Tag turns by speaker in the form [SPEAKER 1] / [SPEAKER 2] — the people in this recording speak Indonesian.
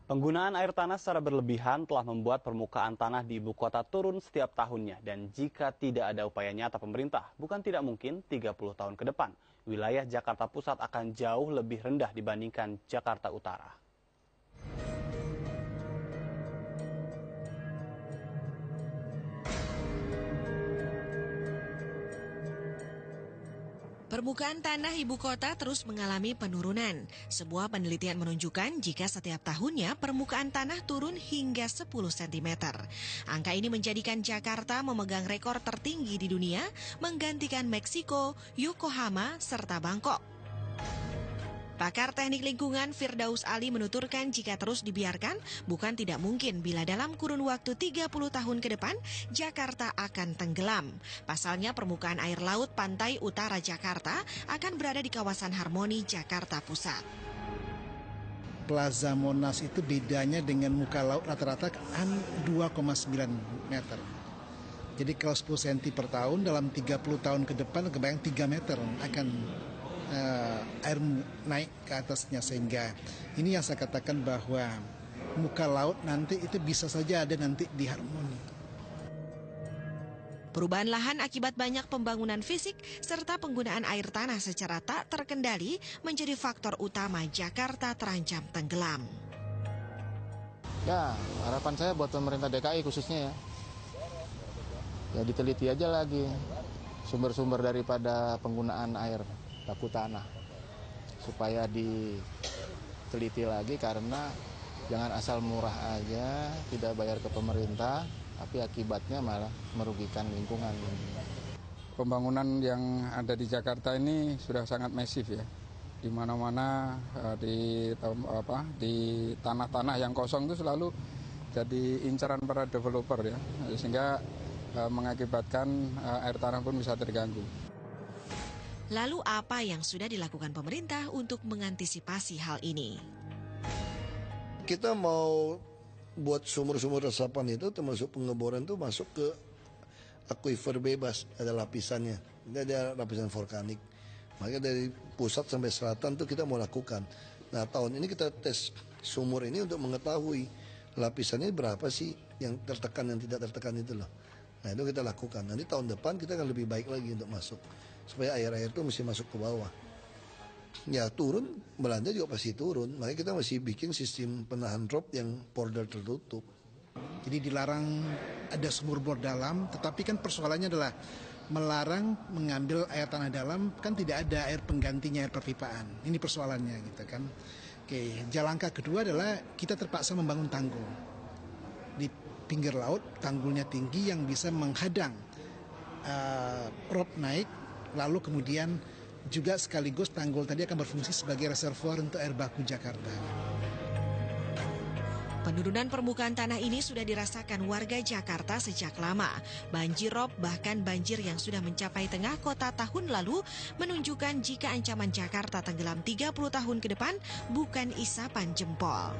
[SPEAKER 1] Penggunaan air tanah secara berlebihan telah membuat permukaan tanah di ibu kota turun setiap tahunnya. Dan jika tidak ada upaya nyata pemerintah, bukan tidak mungkin 30 tahun ke depan, wilayah Jakarta Pusat akan jauh lebih rendah dibandingkan Jakarta Utara.
[SPEAKER 2] Permukaan tanah ibu kota terus mengalami penurunan. Sebuah penelitian menunjukkan jika setiap tahunnya permukaan tanah turun hingga 10 cm. Angka ini menjadikan Jakarta memegang rekor tertinggi di dunia, menggantikan Meksiko, Yokohama, serta Bangkok. Pakar teknik lingkungan Firdaus Ali menuturkan jika terus dibiarkan, bukan tidak mungkin bila dalam kurun waktu 30 tahun ke depan, Jakarta akan tenggelam. Pasalnya permukaan air laut pantai utara Jakarta akan berada di kawasan Harmoni, Jakarta Pusat.
[SPEAKER 3] Plaza Monas itu bedanya dengan muka laut rata-rata 2,9 meter. Jadi kalau 10 cm per tahun, dalam 30 tahun ke depan, kebayang 3 meter akan air naik ke atasnya, sehingga ini yang saya katakan bahwa muka laut nanti itu bisa saja ada nanti di Harmoni.
[SPEAKER 2] Perubahan lahan akibat banyak pembangunan fisik serta penggunaan air tanah secara tak terkendali menjadi faktor utama Jakarta terancam tenggelam.
[SPEAKER 4] Ya, harapan saya buat pemerintah DKI khususnya ya diteliti aja lagi sumber-sumber daripada penggunaan air baku tanah, supaya diteliti lagi, karena jangan asal murah aja, tidak bayar ke pemerintah, tapi akibatnya malah merugikan lingkungan.
[SPEAKER 5] Pembangunan yang ada di Jakarta ini sudah sangat masif ya. Di mana-mana di tanah-tanah yang kosong itu selalu jadi incaran para developer ya, sehingga mengakibatkan air tanah pun bisa terganggu.
[SPEAKER 2] Lalu apa yang sudah dilakukan pemerintah untuk mengantisipasi hal ini?
[SPEAKER 6] Kita mau buat sumur-sumur resapan itu, termasuk pengeboran itu masuk ke akuifer bebas, ada lapisannya, ada lapisan vulkanik. Makanya dari pusat sampai selatan itu kita mau lakukan. Nah, tahun ini kita tes sumur ini untuk mengetahui lapisannya berapa sih yang tertekan, yang tidak tertekan itu loh. Nah, itu kita lakukan. Nanti tahun depan kita akan lebih baik lagi untuk masuk, supaya air-air itu mesti masuk ke bawah. Ya turun, Belanda juga pasti turun. Makanya kita masih bikin sistem penahan drop yang border tertutup.
[SPEAKER 3] Jadi dilarang ada sumur bor dalam, tetapi kan persoalannya adalah melarang mengambil air tanah dalam, kan tidak ada air penggantinya, air perpipaan. Ini persoalannya gitu kan. Oke, jalan langkah kedua adalah kita terpaksa membangun tanggul di pinggir laut, tanggulnya tinggi yang bisa menghadang rob naik, lalu kemudian juga sekaligus tanggul tadi akan berfungsi sebagai reservoir untuk air baku Jakarta.
[SPEAKER 2] Penurunan permukaan tanah ini sudah dirasakan warga Jakarta sejak lama. Banjir rob, bahkan banjir yang sudah mencapai tengah kota tahun lalu, menunjukkan jika ancaman Jakarta tenggelam 30 tahun ke depan bukan isapan jempol.